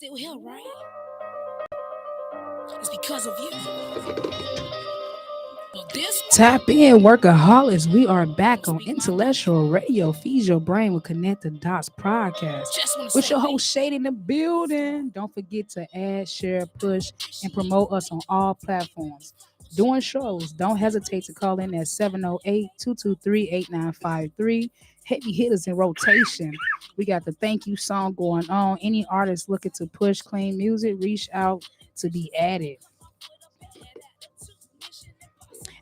still here, right? It's because of you. Well, this Tap in, workaholics. We are back on Intellectual Radio. Feed your brain with Connect the Dots podcast. just want to With say your host Shade in the building. Don't forget to add, share, push, and promote us on all platforms. Doing shows, don't hesitate to call in at 708-223-8953. Heavy hitters in rotation. We got the thank you song going on. Any artist looking to push clean music, reach out to be added.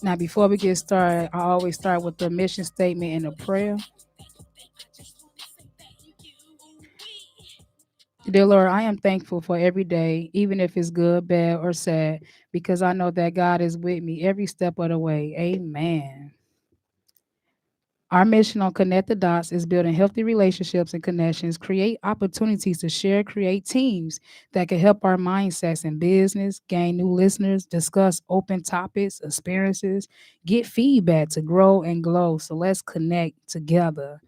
Now, before we get started, I always start with the mission statement and a prayer. Dear Lord, I am thankful for every day, even if it's good, bad, or sad, because I know that God is with me every step of the way. Amen. Our mission on Connect the Dots is building healthy relationships and connections, create opportunities to share, create teams that can help our mindsets in business, gain new listeners, discuss open topics, experiences, get feedback to grow and glow. So let's connect together.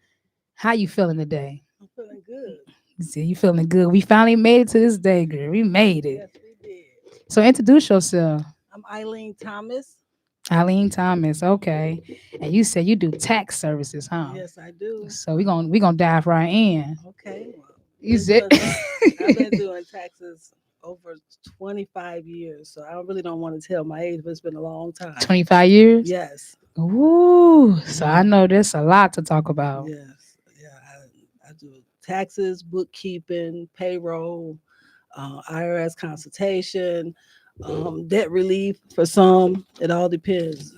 How you feeling today? I'm feeling good. You see, you feeling good. We finally made it to this day, girl. We made it. Yes, we did. So introduce yourself. I'm Eileen Thomas. Eileen Thomas, okay. And you said you do tax services, huh? Yes, I do. So we gonna dive right in. Okay. Well, You said I've been doing taxes over 25 years, so I really don't want to tell my age, but it's been a long time. 25 years? Yes. Ooh, so I know there's a lot to talk about. Yes. Yeah. I do taxes, bookkeeping, payroll, IRS consultation, debt relief for some. It all depends.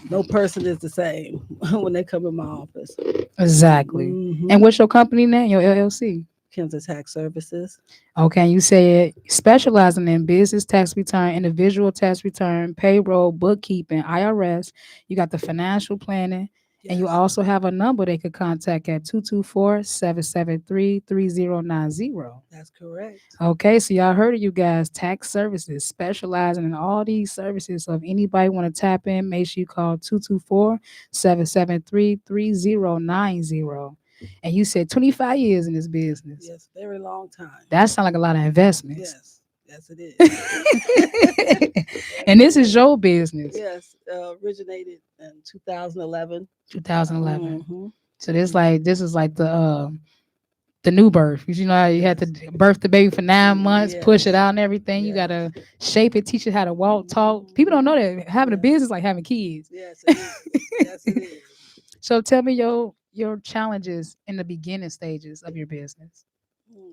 No person is the same when they come in my office. Exactly. Mhm. And what's your company name? Your LLC? Kansas Tax Services. Okay, you said specializing in business tax return, individual tax return, payroll, bookkeeping, IRS. You got the financial planning, and you Yes. also have a number they could contact at 224-773-3090. That's correct. Okay, so y'all heard of you guys, tax services, specializing in all these services. So if anybody want to tap in, make sure you call 224-773-3090. And you said 25 years in this business. Yes, very long time. That sounds like a lot of investments. Yes, yes, it is. And this is your business. Yes, originated in 2011. 2011. Mhm. So this is like the new birth. You know how you had to birth the baby for 9 months, push it Yes. out and everything. You Yes. gotta shape it, teach it how to walk, talk. People don't know that having a Yes. business is like having kids. Yes, it is. Yes, it is. So tell me your challenges in the beginning stages of your business. Mm,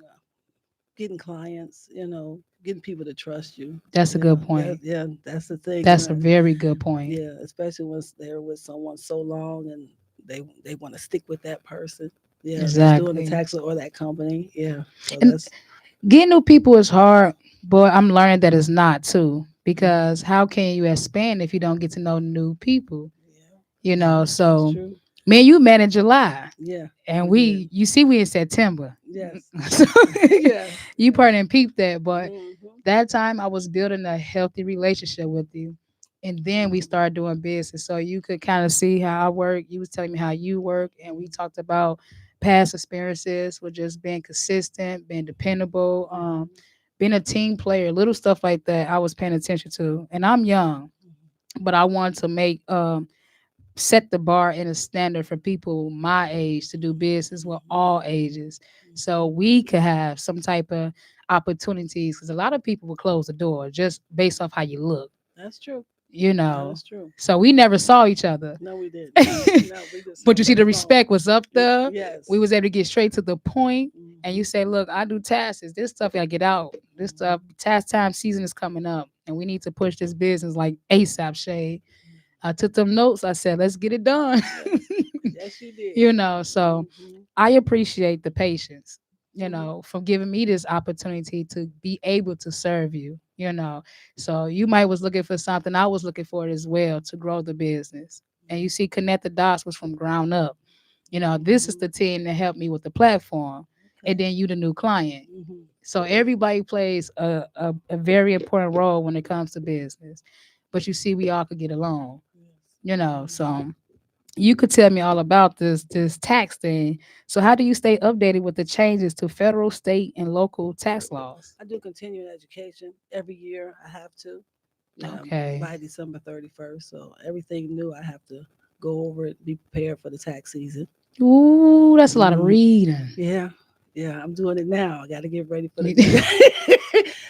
Getting clients, getting people to trust you. That's a good point. That's the thing. That's a very good point. Yeah, especially when they're with someone so long and they want to stick with that person. Yeah, that's doing Exactly. the tax or that company. Yeah, so And that's getting new people is hard, but I'm learning that it's not too. Because how can you expand if you don't get to know new people? yeah, So that's true. me and you met in July. Yeah, And we you see, we in September. yes, So yeah. you probably didn't peep that, but Mhm. that time I was building a healthy relationship with you. And then we started doing business. So you could kind of see how I work. You was telling me how you work. And we talked about past experiences with just being consistent, being dependable, being a team player, little stuff like that I was paying attention to. And I'm young, but I wanted to make set the bar and a standard for people my age to do business with all ages, so we could have some type of opportunities, because a lot of people will close the door just based off how you look, That's true. you That know is true. so we never saw each other. No, we didn't. No, we just But saw you see that the phone. respect was up there. Yes. We was able to get straight to the point. Mhm. And you say, look, I do taxes. This stuff gotta get out. This stuff, tax time season is coming up, and we need to push this business like ASAP. Shade. I took them notes. I said, let's get it done. Yes. Yes, you did. So Mhm. I appreciate the patience, Mhm. from giving me this opportunity to be able to serve you. So you might was looking for something. I was looking for it as well to grow the business. And you see, Connect the Dots was from ground up. This is the team that helped me with the platform. And then you the new client. Mhm. So everybody plays a very important role when it comes to business. But you see, we all could get along, Yes. so you could tell me all about this tax thing. So how do you stay updated with the changes to federal, state, and local tax laws? I do continuing education every year. I have to, Okay. by December 31st. So everything new, I have to go over it, be prepared for the tax season. Ooh, that's a lot of Mm, reading. yeah, yeah, I'm doing it now. I got to get ready for the.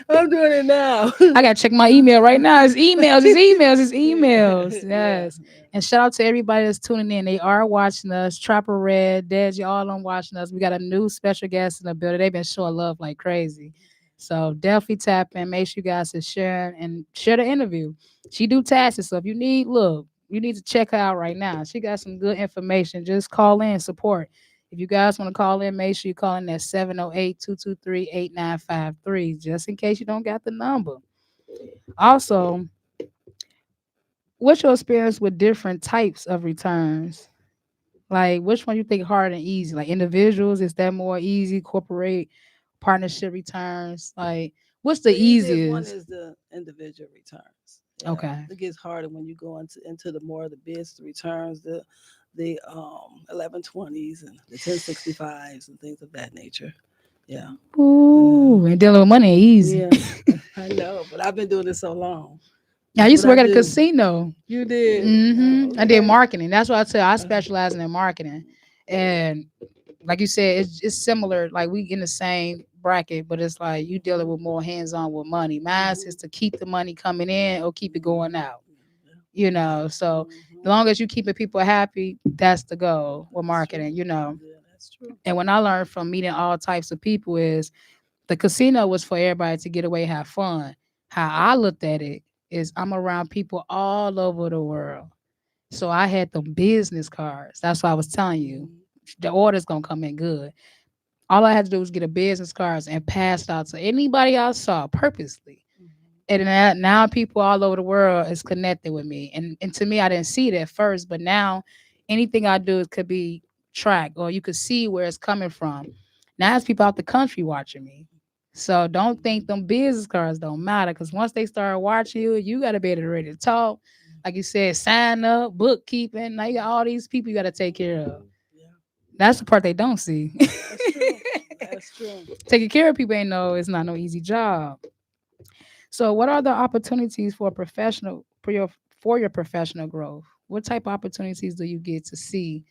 I'm doing it now. I gotta check my email right now. It's emails, it's emails, it's emails. Yeah, Yes. And shout out to everybody that's tuning in. They are watching us. Trapper Red, Dej, y'all on watching us. We got a new special guest in the building. They've been showing love like crazy. So definitely tap in. Make sure you guys are sharing and share the interview. She do taxes. So if you need, look, you need to check her out right now. She got some good information. Just call in, support. If you guys want to call in, make sure you call in at 708-223-8953, just in case you don't got the number. Also, what's your experience with different types of returns? Like, which one you think hard and easy? Like individuals, is that more easy? Corporate partnership returns? Like, what's the the easiest one easiest? is the individual returns. Yeah, Okay. it gets harder when you go into the more of the business returns, the 1120s and the 1065s and things of that nature. Yeah, yeah, Ooh, and dealing with money ain't easy. yeah. I know, but I've been doing this so long. I That's used what to I work at a do. casino. You did. I did Okay. marketing. That's what I tell you. I Uh, specialize in marketing. And like you said, it's similar. Like we in the same bracket, but it's like you dealing with more hands on with money. Mine is mhm, to keep the money coming in or keep it going mhm, out. You know, so as mhm. long as you keeping people happy, that's the goal with That's true. marketing. You know, Yeah, that's true. and when I learned from meeting all types of people is the casino was for everybody to get away, have fun. How I looked at it is I'm around people all over the world. So I had them business cards. That's why I was telling you. Mhm, The order's gonna come in good. All I had to do was get a business cards and pass it out to anybody I saw purposely. mhm, And now people all over the world is connected with me. And to me, I didn't see it at first, but now anything I do could be tracked or you could see where it's coming from. Now it's people out the country watching me. So don't think them business cards don't matter because once they start watching you, you got to be able to ready to talk. Like you said, sign up, bookkeeping. Now you got all these people you got to take care of. mhm. Yeah, That's the part they don't see. that's true. That's true. Taking care of people ain't it's not no easy job. So, what are the opportunities for professional for your professional growth? What type of opportunities do you get to see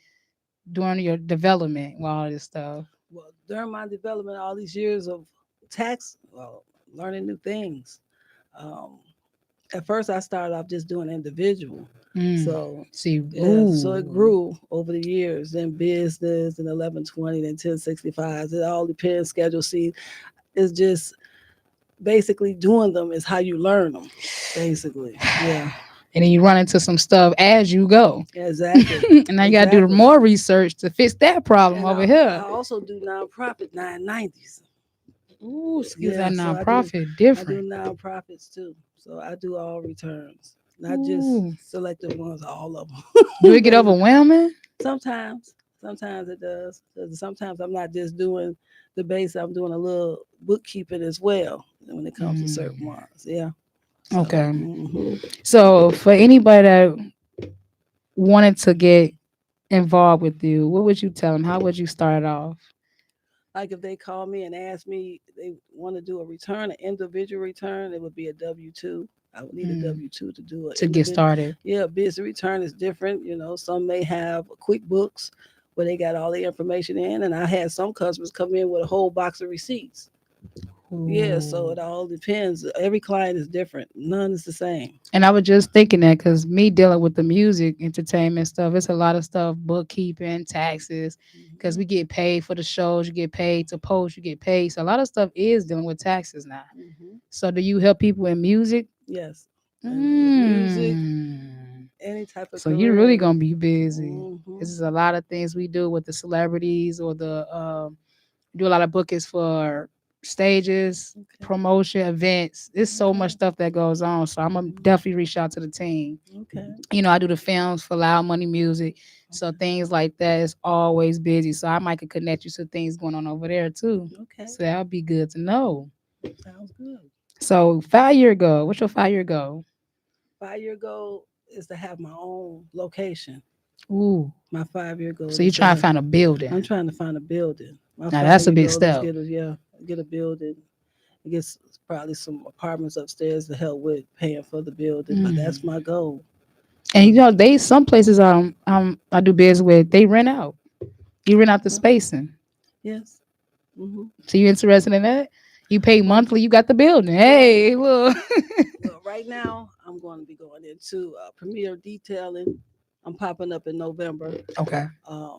during your development with all this stuff? Well, during my development, all these years of tax, well, learning new things. Um, at first, I started off just doing individual. Mm. So, See, yeah, so it ooh, grew over the years. Then business, and 1120, then 1065s. It all depends. Schedule C. It's just basically doing them is how you learn them. Basically, yeah, and then you run into some stuff as you go, exactly, and now you got to do exactly. more research to fix that problem And over I here. also do nonprofit 990s. Ooh, excuse Yeah, that so nonprofit I do different. nonprofits too. So I do all returns, not just Ooh, selected ones, all of do them. it get overwhelming? Sometimes, sometimes it does. 'Cause sometimes I'm not just doing the base; I'm doing a little bookkeeping as well when it comes to certain Mm, ones. Yeah. So, okay. So for anybody that wanted to get involved with you, what would you tell them? How would you start off like if they call me and ask me they want to do a return, an individual return, it would be a W-2. I would need a mm, W-2 to do an to get individual. started? Yeah, business return is different. Some may have QuickBooks where they got all the information in, and I had some customers come in with a whole box of receipts. Yeah, so Ooh. it all depends. Every client is different. None is the same. And I was just thinking that because me dealing with the music entertainment stuff, it's a lot of stuff, bookkeeping, taxes, because Hmm. we get paid for the shows, you get paid to post, you get paid. So a lot of stuff is dealing with taxes now. Hmm. So do you help people in music? Yes, and music, Mm. any type of So you're career. really gonna be busy. Hmm. This is a lot of things we do with the celebrities or the do a lot of bookings for stages, Okay. promotion, events. There's so much Okay. stuff that goes on. So I'm gonna Mhm. definitely reach out to the team. Okay. I do the films for Loud Money Music. So things like that is always busy. So I might could connect you to things going on over there too. Okay. So that'll be good to know. Sounds good. So 5 year ago, what's your 5 year goal? 5 year goal is to have my own location. Ooh. My 5-year goal So you is trying to to. find a building. I'm trying to find a building. My Now that's a 5-year big goal is step. get a building. Get probably some apartments upstairs to help with paying for the building. But Mm. that's my goal. And Um, they some places I do business with, they rent out. You rent out the uh, spacing. yes. Hmm. So you interested in that? You pay Well, monthly, you got the building. well, Hey, look. well. Right now, I'm going to be going into premier detailing. I'm popping up in November. Okay.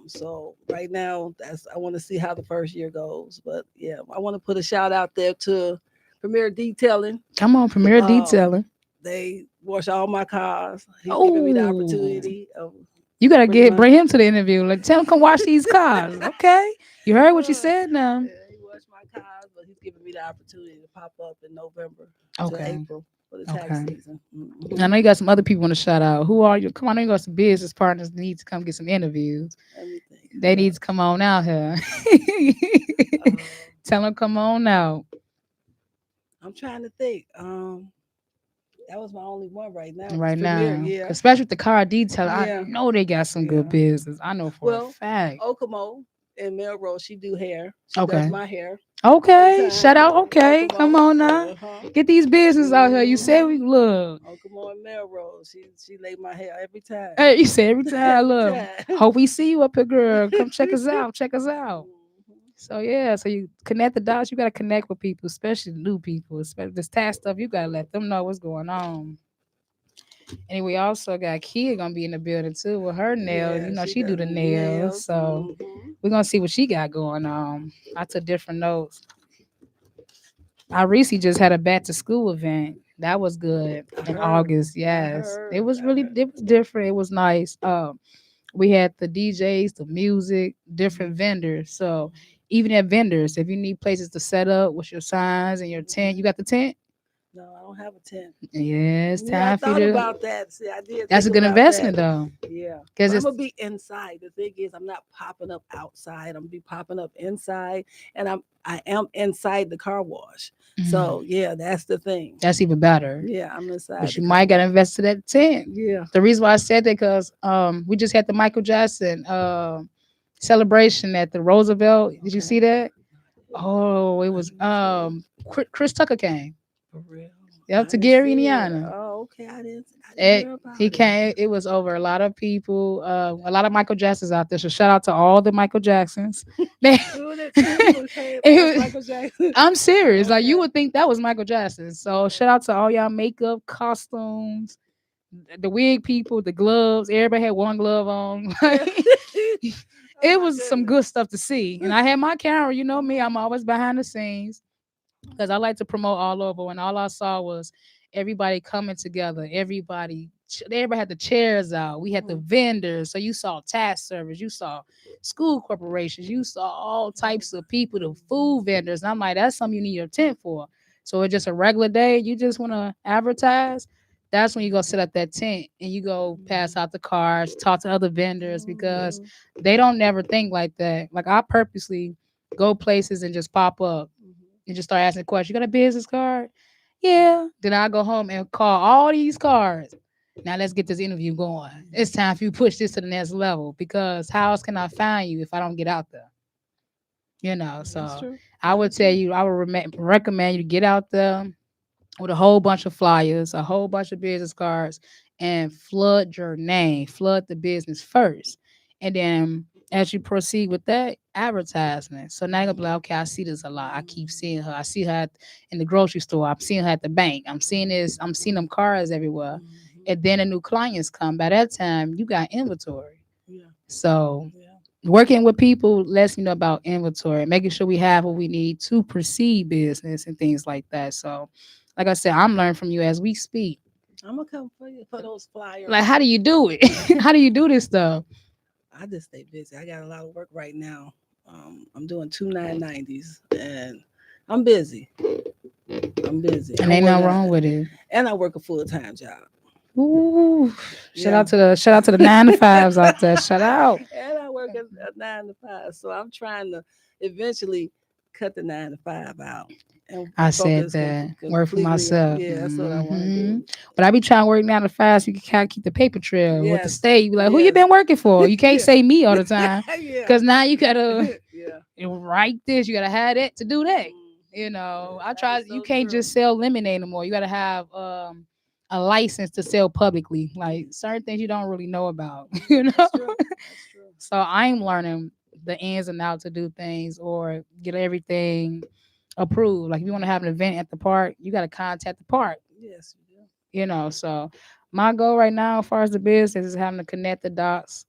So right now, that's I want to see how the first year goes. But yeah, I want to put a shout out there to Premier Detailing. Come on, Premier Um, Detailing. they wash all my cars. He's giving me the Oh, opportunity of you gotta pretty much. bring him to the interview. Like, tell him come watch these cars. Okay. You heard what you Uh, said now. yeah, he washed my cars, but he's giving me the opportunity to pop up in November to Okay. April for the tax Okay. season. I know you got some other people want to shout out. Who are you? Come on, I know you got some business partners that need to come get some interviews. Let me think. They Who need to else? come on out here. Uh, Tell them come on out I'm trying to think. That was my only one right now. Was right Premier, now. yeah, Especially with the car detail. I yeah, know they got some good yeah. business. I know for a Well, fact. Okamo in Melrose, she do hair. She does Okay. my hair all the Okay. Shout time. out. Okay. Come Okamo, on now. uh-huh. Get these business out here. You said we Mm-hmm. look. Okamo in Melrose, she laid my hair every time, Hey, you say every time, every look. time. Hope we see you up here, girl. Come check us out. Check us out. Mhm. So yeah, so you connect the dots. You gotta connect with people, especially new people, especially this tax stuff. You gotta let them know what's going on. And we also got Kia gonna be in the building too with her nails. You Yeah, know, she she do does the nails, nails. so we're gonna see what she got going on. I took different notes. I recently just had a back to school event. That was good I in heard, August. I Yes, it heard, was I really heard. it was different. It was nice. We had the DJs, the music, different vendors. So even at vendors, if you need places to set up with your signs and your tent, you got the tent. No, I don't have a tent. Yeah, it's Yeah, I time for you thought to. about that. See, I did That's think a good about investment that. though, Yeah, because but I'm it's gonna be inside. The thing is, I'm not popping up outside. I'm gonna be popping up inside, and I am inside the car wash. mm, So yeah, that's the thing. that's even better. Yeah, I'm inside But the you car might got to wash. invest to that tent. Yeah. The reason why I said that because we just had the Michael Jackson celebration at the Roosevelt. Did you see Okay. that? Oh, it I was didn't see it Chris Tucker came. for real. Yep, I to didn't Gary, see it. Indiana. Oh, okay. I didn't It, hear he about it. came. It was over a lot of people, a lot of Michael Jacksons out there. So shout out to all the Michael Jacksons. They, Two people came as it was- Michael Jackson. I'm serious. Like you Okay. would think that was Michael Jackson. So Yeah. shout out to all y'all makeup, costumes, the wig people, the gloves. Everybody had one glove on. Yeah. Oh It my was some goodness. good stuff to see. And I had my camera. You know me. I'm always behind the scenes because I like to promote all over. And all I saw was everybody coming together. Everybody had the chairs out. We had the Mhm. vendors. So you saw tax service. You saw school corporations. You saw all types of people, the food vendors. And I'm like, that's something you need your tent for. So it's just a regular day. You just want to advertise. That's when you go set up that tent and you go pass out the cards, talk to other vendors because Mhm. they don't never think like that. Like I purposely go places and just pop up Mhm. and just start asking questions. You got a business card? Yeah. Then I go home and call all these cards. Now let's get this interview going. It's time for you to push this to the next level because how else can I find you if I don't get out there? You know, That's so true. I That would is tell true. you, I would recommend you to get out there with a whole bunch of flyers, a whole bunch of business cards, and flood your name, flood the business first. And then as you proceed with that, advertisement. So now you're gonna be like, okay, I see this a lot. I keep seeing her. I see her in the grocery store. I'm seeing her at the bank. I'm seeing this, I'm seeing them cars everywhere. Mhm. And then the new clients come. By that time, you got inventory. Yeah. So Yeah. working with people lets you know about inventory, making sure we have what we need to proceed business and things like that. So, like I said, I'm learning from you as we speak. I'm gonna come for you for those Like, flyers. how do you do it? How do you do this stuff? I just stay busy. I got a lot of work right now. I'm doing 2 990s and I'm busy. I'm busy. And I'm ain't nothing working wrong with it. and I work a full-time job. Ooh, Yeah. shout out to the 9 to 5s out there. Shout out. And I work a 9 to 5. So I'm trying to eventually cut the 9 to 5 out. and I said focus that. Work for completely on. myself. Yeah, that's what I want to do. But I be trying to work 9 to 5 so you can kind of keep the paper trail with the Yes, state. You be like, who you yes, been working for? You can't yeah, say me all the time. yeah, Cause now you gotta yeah. write this, you gotta have that to do that. Yeah, I that try is you so can't true. just sell lemonade anymore. You gotta have a license to sell publicly. Like certain things you don't really know about, That's true. That's true. So I'm learning the ins and outs to do things or get everything approved. Like if you want to have an event at the park, you gotta contact the park, Yes, you do. so my goal right now as far as the business is having to connect the dots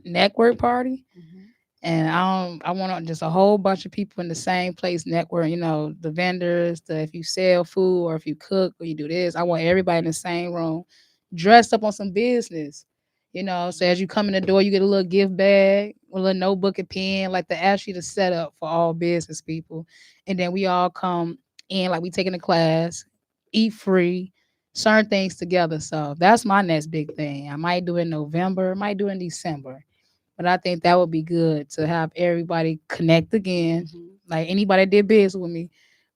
network party. Hmm. And I want just a whole bunch of people in the same place network, the vendors, if you sell food or if you cook or you do this, I want everybody in the same room dressed up on some business. So as you come in the door, you get a little gift bag, a little notebook and pen, like the actually the setup for all business people. And then we all come in like we taking a class, eat free, certain things together. So that's my next big thing. I might do it in November, might do it in December, but I think that would be good to have everybody connect again. Hmm. Like anybody that did business with me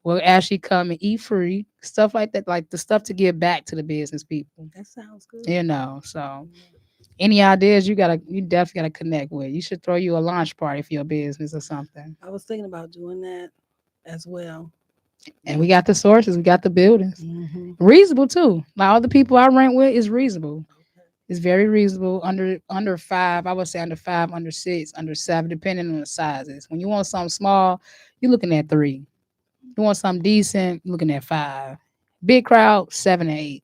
will actually come and eat free, stuff like that, like the stuff to give back to the business people. That sounds good. So Yeah. any ideas you definitely gotta connect with. You should throw you a launch party for your business or something. I was thinking about doing that as well. And we Yeah. got the sources, we got the buildings. Hmm. Reasonable too. Like all the people I rent with is reasonable. Okay. It's very reasonable. Under 5, I would say under 5, under 6, under 7, depending on the sizes. When you want something small, you're looking at 3. You want something decent, you're looking at 5. Big crowd, 7 to 8.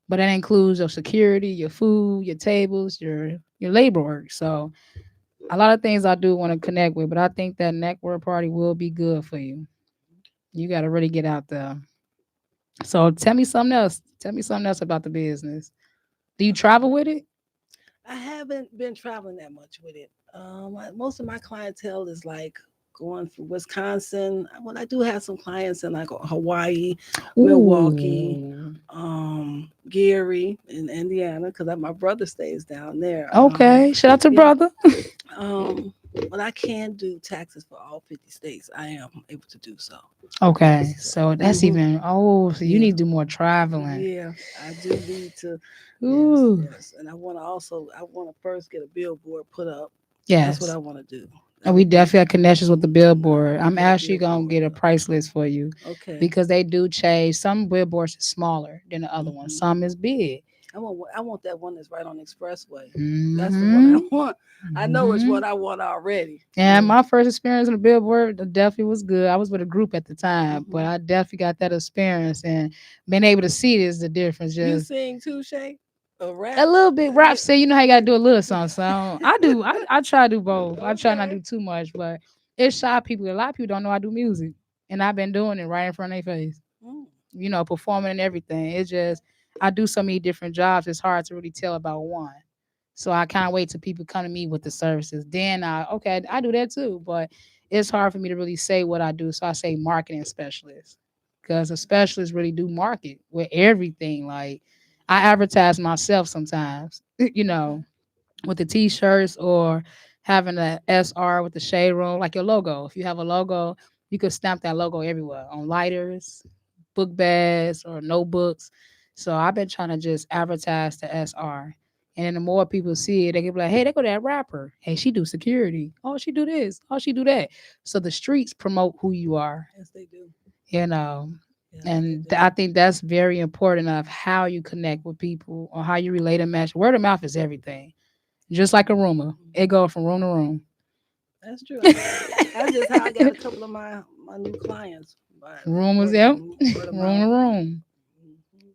But that includes your security, your food, your tables, your labor work. So a lot of things I do want to connect with, but I think that network party will be good for you. You got to really get out there. So tell me something else. Tell me something else about the business. Do you travel with it? I haven't been traveling that much with it. Most of my clientele is like going from Wisconsin. Well, I do have some clients in like Hawaii, Milwaukee, Ooh. Gary, in Indiana, because my brother stays down there. Okay. Shout out to Yeah. brother. But I can do taxes for all 50 states. I am able to do so. Okay. So, So that's hmm, even so you yeah. need to do more traveling. Yeah, I do need to. Yes, Ooh. yes, and I want to first get a billboard put up. That's what Yes. I want to do. And That we would be. definitely have connections with the I billboard. want to I'm get a actually gonna billboard get a up. price list for you Okay. because they do change. Some billboards are smaller than the other ones. Hmm. Some is big. I want that one that's right on the expressway. That's the one I Hmm. want. I know which Hmm. one I want already. And Yeah. my first experience in the billboard definitely was good. I was with a group at the time, but Hmm. I definitely got that experience and being able to see it is the difference. You Just sing too, Shay? A a rap? little bit rap Yeah. say you know how you gotta do a little something. So I do. I try to do both. I try not to Okay. do too much, but it's shy people. A lot of people don't know I do music, and I've been doing it right in front of their face. Mm. Performing and everything. It's just I do so many different jobs. It's hard to really tell about one. So I kind of wait till people come to me with the services. Then I do that too, but it's hard for me to really say what I do. So I say marketing specialist because a specialist really do market with everything. Like I advertise myself sometimes, Okay. with the t-shirts or having a SR with the shade room, like your logo. If you have a logo, you could stamp that logo everywhere on lighters, book bags, or notebooks. So I've been trying to just advertise the SR. And then the more people see it, they can be like, hey, they go to that rapper. Hey, she do security. Oh, she do this. Oh, she do that. So the streets promote who you are, Yes, they do. you know. Yes, they And do. I think that's very important of how you connect with people or how you relate and match. Word of mouth is everything. Just like a rumor, it Mhm. goes from room to room. That's true. That's just how I got a couple of my new clients by Rumors, word, yep. word of Room mouth. to room. Mhm.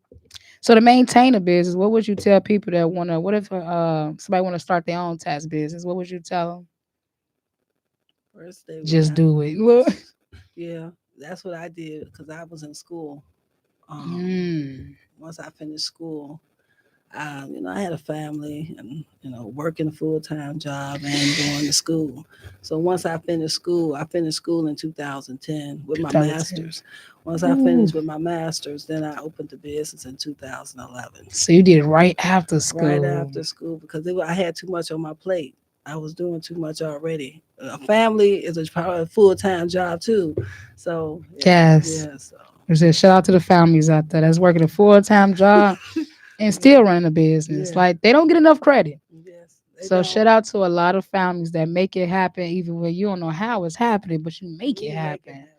So to maintain a business, what would you tell people that want to? What if somebody want to start their own tax business? What would you tell them? First, they would Just have. do it. Look. Yeah, that's what I did because I was in school. Mm, Once I finished school, I had a family and working a full time job and going to school. So once I finished school in 2010 with my 2010. master's. Once I Ooh. finished with my master's, then I opened the business in 2011. So you did it right after Right school. after school because I had too much on my plate. I was doing too much already. A family is probably a full time job too. So Yes. yeah. So I said, shout out to the families out there that's working a full time job and yeah, still running a business. yeah, Like they don't get enough credit. yes, they So shout don't. out to a lot of families that make it happen even when you don't know how it's happening, but you make it You make it happen happen.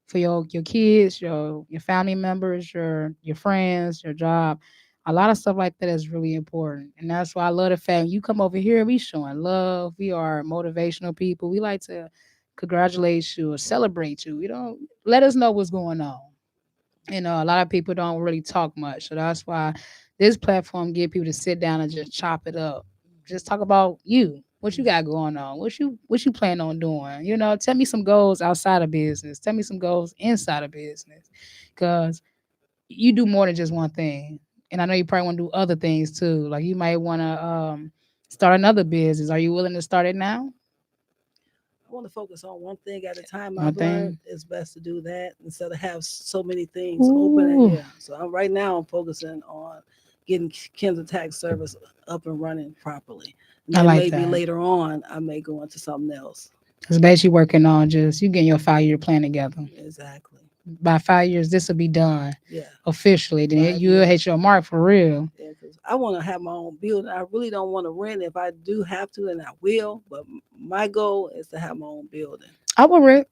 for your kids, your family members, your friends, your job. A lot of stuff like that is really important. And that's why I love the fact you come over here, we showing love. We are motivational people. We like to congratulate you or celebrate you. You know, let us know what's going on. A lot of people don't really talk much, so that's why this platform get people to sit down and just chop it up, just talk about you, what you got going on, what you plan on doing. Tell me some goals outside of business, tell me some goals inside of business, because you do more than just one thing. And I know you probably want to do other things too, like you might want to start another business. Are you willing to start it now? I want to focus on one thing at a time. One I've learned thing. it's best to do that instead of have so many things open. And Ooh, yeah, so right now I'm focusing on getting Kim's tax service up and running properly, and I then like maybe that. later on I may go into something else. It's basically working on just you getting your 5 year plan together. Exactly. By 5 years, this will be done Yeah, officially. Then five you'll hit years. your mark for real. Yeah, because I want to have my own building. I really don't want to rent. If I do have to, then I will. But my goal is to have my own building. I will rent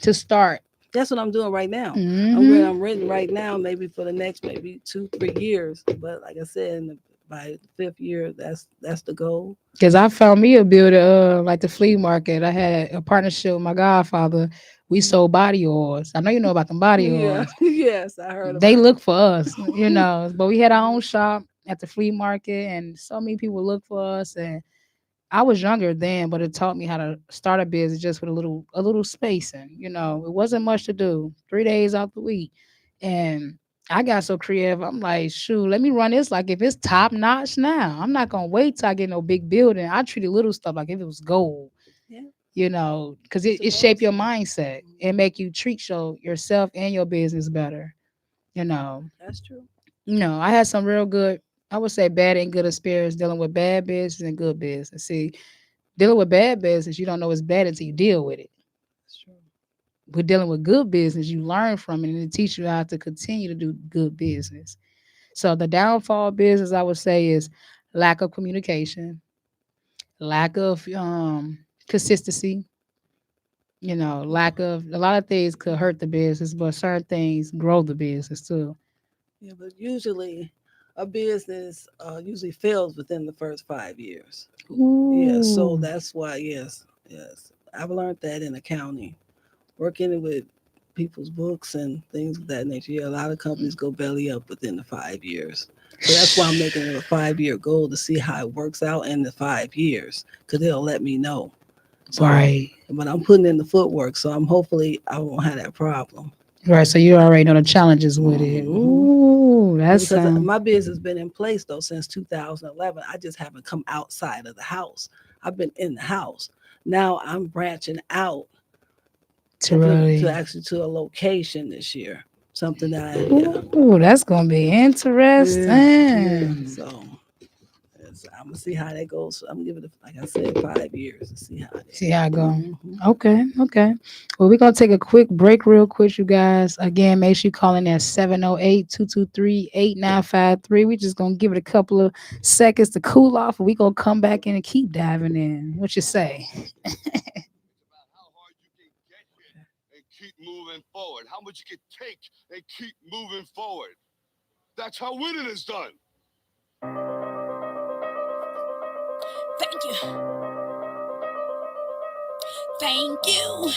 to start. That's what I'm doing right now. Mm-hmm. I'm renting right now, maybe for the next maybe 2 3 years. But like I said, by the fifth year, that's the goal. Because I found me a builder, like the flea market. I had a partnership with my godfather. We sold body oils. I know you know about them body Yeah, oils. yes, I heard They about look for us, it. but we had our own shop at the flea market, and so many people look for us. And I was younger then, but it taught me how to start a business just with a little spacing. It wasn't much to do. 3 days out the week, and I got so creative. I'm like, shoot, let me run this like if it's top notch now. I'm not gonna wait till I get no big building. I treated little stuff like if it was gold. Yeah, Because you're it shape supposed your to. mindset and make you treat yourself and your business better. You Yeah, know, that's true. I had some real good, I would say bad and good experience dealing with bad business and good business. See, dealing with bad business, you don't know it's bad until you deal with it. That's true. But dealing with good business, you learn from it and it teaches you how to continue to do good business. So the downfall of business, I would say, is lack of communication, lack of consistency. Lack of a lot of things could hurt the business, but certain things grow the business too. Yeah, but usually a business usually fails within the first 5 years. Yeah, so Ooh, that's why, yes, yes. I've learned that in accounting, working with people's books and things of that nature. Yeah, a lot of companies go belly up within the 5 years. So that's why I'm making it a 5 year goal to see how it works out in the 5 years because they'll let me know. So, right. but I'm putting in the footwork, so I'm hopefully I won't have that problem. Right, so you already know the challenges with it. Hmm. Ooh, Yeah, that's because my business has been in place though since 2011. I just haven't come outside of the house. I've been in the house. Now I'm branching out to to really. actually to a location this year. Something that yeah. Ooh, that's gonna be Yeah, yeah. interesting. So I'm gonna see how that goes. So I'm gonna give it, like I said, 5 years to see how See that. how it go. Hmm. Okay, okay. Well, we're gonna take a quick break real quick, you guys. Again, make sure you call in at 708-223-8953. We just gonna give it a couple of seconds to cool off, and we gonna come back in and keep diving in. What you say? About how hard you can get hit and keep moving forward, how much you can take and keep moving forward. That's how winning is done. Thank you. Thank you.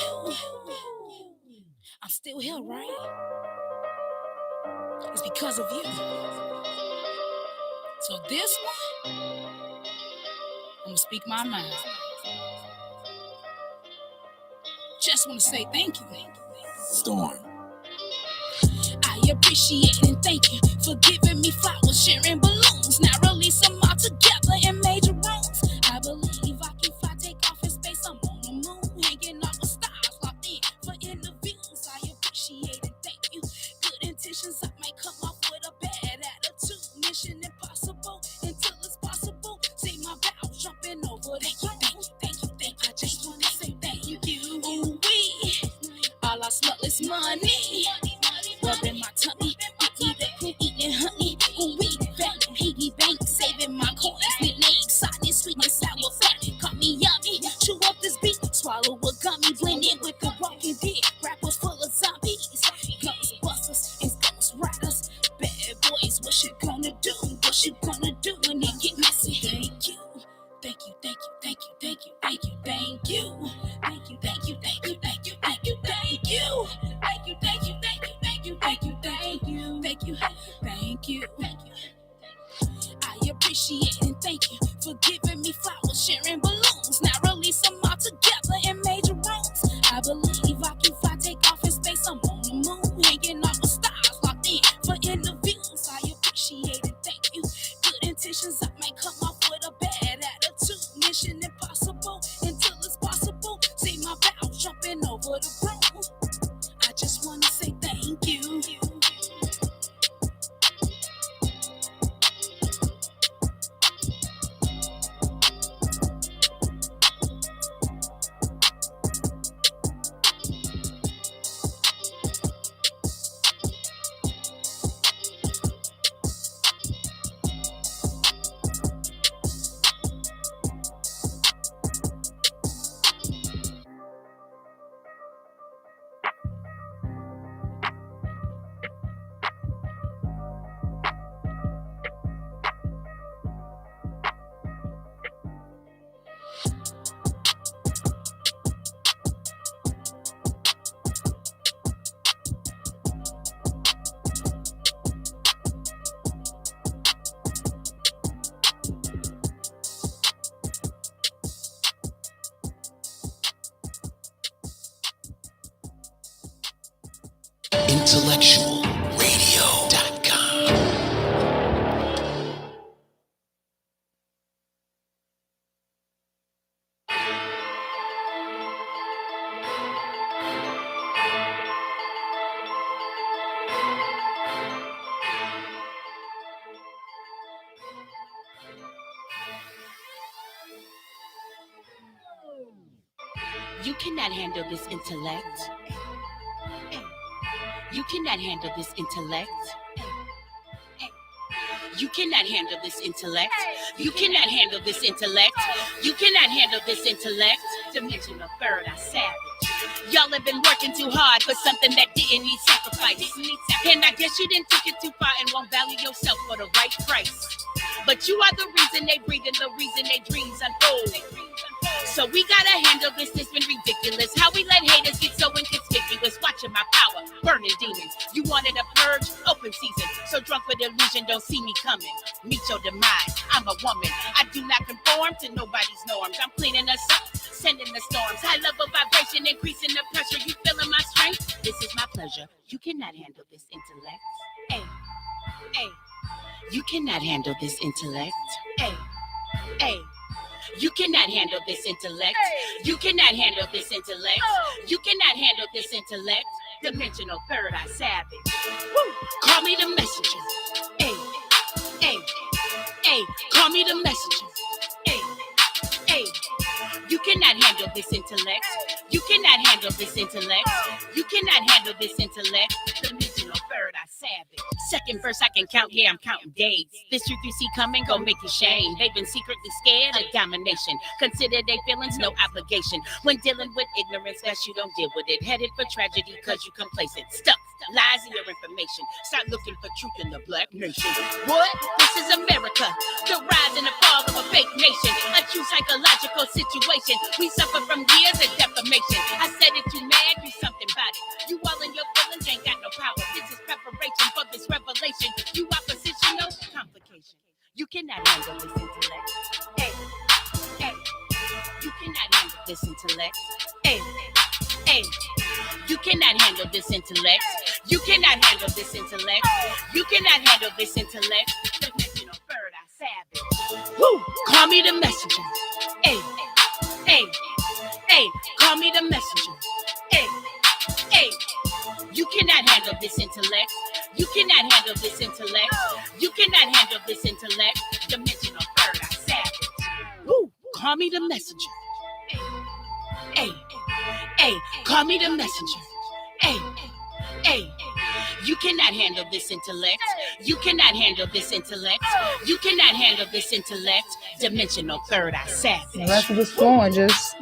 I'm still here, right? It's because of you. So this one, I'm gonna speak my mind. Just wanna say thank you. Storm. I appreciate and thank you for giving me flowers, sharing balloons. Now release them all together in major rooms. I believe I can fly, take off in space. I'm on the moon, hanging out with stars, locked in for interviews. I appreciate and thank you. Good intentions, I might come off with a bad attitude. Mission impossible until it's possible. See my vows jumping over the moon. this money. Rubbing my tummy, eating food, eating honey. Ooh, we bank, piggy bank, saving my coins. Nickname, salty, sweet and sour, fat. Call me yummy. Chew up this beat, swallow a gummy, blend it with the walking dead. Rappers full of zombies, ghostbusters and ghost riders. Bad boys, what you gonna do? What you gonna do when it get messy? Thank you. Thank you, thank you, thank you, thank you, thank you, thank you. Thank you, thank you, thank you, thank you, thank you, thank you. Thank you, thank you, thank you, thank you, thank you, thank you, thank you, thank you, thank you. I appreciate and thank you for giving me flowers, sharing balloons. Now release them all together in major rooms. I believe I can fly, take off in space. I'm on the moon, hanging off the stars, locked in for interviews. I appreciate and thank you. Good intentions, I might come off with a bad attitude. Mission impossible until it's possible. See my bow jumping over the broom. I just wanna say thank you. IntellectualRadio.com. You cannot handle this intellect. You cannot handle this intellect. You cannot handle this intellect. You cannot handle this intellect. You cannot handle this intellect. Dimensional third eye savage. Y'all have been working too hard for something that didn't need sacrifice. And I guess you didn't take it too far and won't value yourself for the right price. But you are the reason they breathe and the reason they dreams unfold. So we gotta handle this, it's been ridiculous. How we let haters get so inconspicuous. Watching my power, burning demons. You wanted a purge, open season. So drunk with illusion, don't see me coming. Meet your demise, I'm a woman. I do not conform to nobody's norms. I'm cleaning us up, sending the storms. High level vibration, increasing the pressure. You feeling my strength? This is my pleasure. You cannot handle this intellect. Hey, hey. You cannot handle this intellect. Hey, hey. You cannot handle this intellect. You cannot handle this intellect. You cannot handle this intellect. Dimensional third eye savage. Woo. Call me the messenger. Hey, hey, hey. Call me the messenger. Hey, hey. You cannot handle this intellect. You cannot handle this intellect. You cannot handle this intellect. Dimensional third eye savage. Second verse I can count, yeah, I'm counting days. This truth you see coming, gon' make you shame. They've been secretly scared of domination. Consider their feelings no obligation. When dealing with ignorance, best you don't deal with it. Headed for tragedy cause you complacent. Stuck, lies in your information. Start looking for truth in the black nation. What? This is America. The rise and the fall of a fake nation. A true psychological situation. We suffer from years of defamation. I said it, you mad, do something about it. You all in your feelings ain't got no power. This is preparation for this revelation. You oppositional complication. You cannot handle this intellect. Hey, hey. You cannot handle this intellect. Hey, hey. You cannot handle this intellect. You cannot handle this intellect. You cannot handle this intellect. Dimensional third eye savage. Woo! Call me the messenger. Hey, hey, hey. Call me the messenger. Hey, hey. You cannot handle this intellect. You cannot handle this intellect. You cannot handle this intellect. Dimensional third eye savage. Woo! Call me the messenger. Hey, hey, hey. Call me the messenger. Hey. Hey, you cannot handle this intellect. You cannot handle this intellect. You cannot handle this intellect. Dimensional third eye savage. The rest of this flowing just.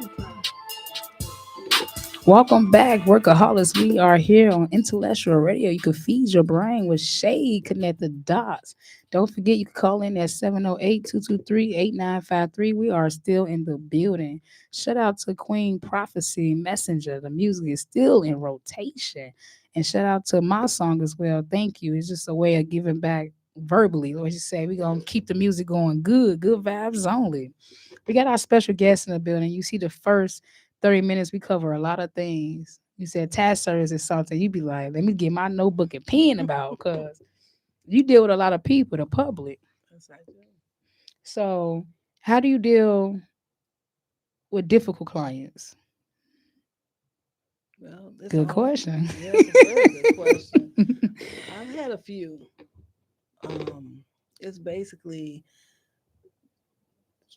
Welcome back, workaholics. We are here on Intellectual Radio. You can feed your brain with shade, connect the dots. Don't forget, you can call in at 708-223-8953. We are still in the building. Shout out to Queen Prophecy Messenger. The music is still in rotation. And shout out to my song as well. Thank you. It's just a way of giving back verbally. What you say, we're going to keep the music going good vibes only. We got our special guest in the building. You see the first 30 minutes, we cover a lot of things. You said task service is something you'd be like, let me get my notebook and pen about, because you deal with a lot of people, the public. Yes, I do. So how do you deal with difficult clients? Well, that's Good all. question. Yeah, it's a very good question. I've had a few. It's basically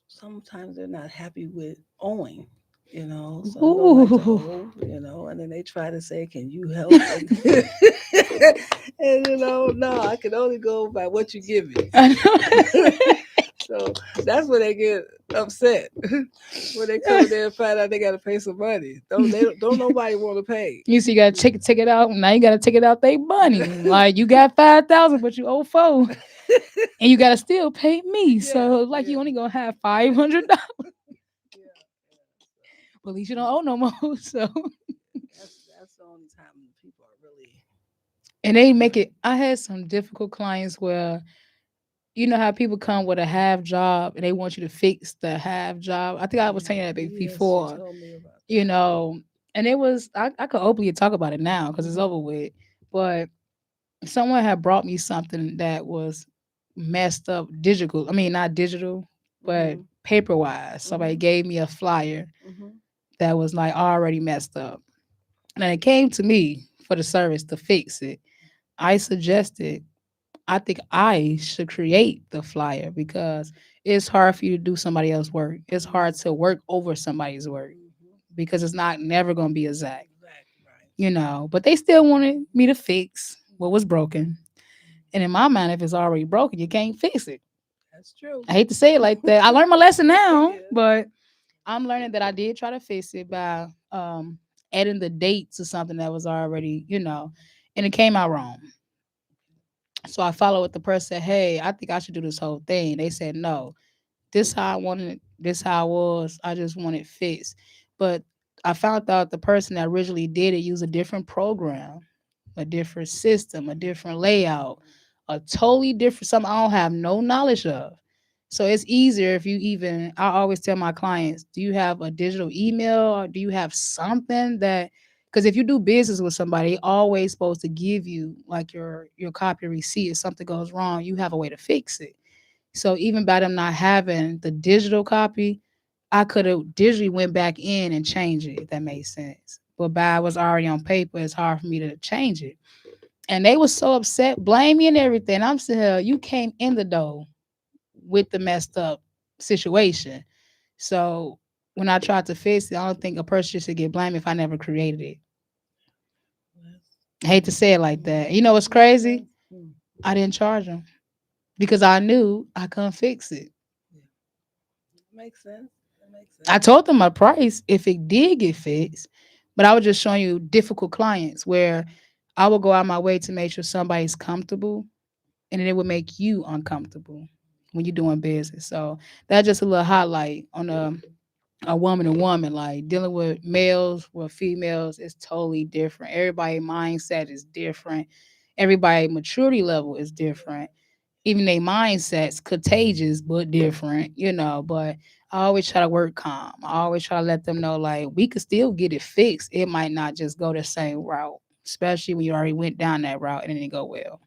sometimes they're not happy with owing. Some don't like to Ooh. owe, and then they try to say, can you help? And no, I can only go by what you give me. I know. So that's when they get upset. When they come in there and find out they got to pay some money. Don't nobody want to pay. You see, you got to take it out. Now you got to take it out their money. Like, you got 5,000, but you owe 4, and you got to still pay me. So Yeah, you yeah. only gonna have $500. Yeah, But at least you don't owe no more. So, that's the only time people are really. and they make it. I had some difficult clients where, you know how people come with a half job and they want you to fix the half job. I think I was telling you that Yes, before. you told me about You that. know, and it was I could openly talk about it now because it's over with. But someone had brought me something that was messed up digital. I mean, not digital, but Mhm, paper wise. Somebody Mhm. gave me a flyer mhm. that was like already messed up. And then it came to me for the service to fix it. I suggested, I think I should create the flyer because it's hard for you to do somebody else's work. It's hard to work over somebody's work Mhm. because it's not never going to be exact, Exactly right. But they still wanted me to fix what was broken. And in my mind, if it's already broken, you can't fix it. That's true. I hate to say it like that. I learned my lesson now, Yeah. but I'm learning that I did try to fix it by adding the date to something that was already, and it came out wrong. So I followed with the person said, hey, I think I should do this whole thing. They said, no, this how I wanted it, this how it was. I just want it fixed. But I found out the person that originally did it used a different program, a different system, a different layout, a totally different something I don't have no knowledge of. So it's easier if you even, I always tell my clients, do you have a digital email or do you have something that, because if you do business with somebody, they always supposed to give you like your copy receipt. If something goes wrong, you have a way to fix it. So even by them not having the digital copy, I could have digitally went back in and changed it, if that makes sense. But by it was already on paper, it's hard for me to change it. And they were so upset, blame me and everything. I'm saying, hell, you came in the door with the messed up situation. So when I tried to fix it, I don't think a person should get blamed if I never created it. I hate to say it like that. You know what's crazy? Mm. I didn't charge them because I knew I couldn't fix it. Makes sense. That makes sense. I told them my price if it did get fixed, but I was just showing you difficult clients where I would go out my way to make sure somebody's comfortable, and then it would make you uncomfortable when you're doing business. So that's just a little highlight on a woman and woman. Like dealing with males with females is totally different. Everybody's mindset is different. Everybody's maturity level is different. Even their mindsets contagious but different, but I always try to work calm. I always try to let them know like we could still get it fixed. It might not just go the same route, especially when you already went down that route and it didn't go well,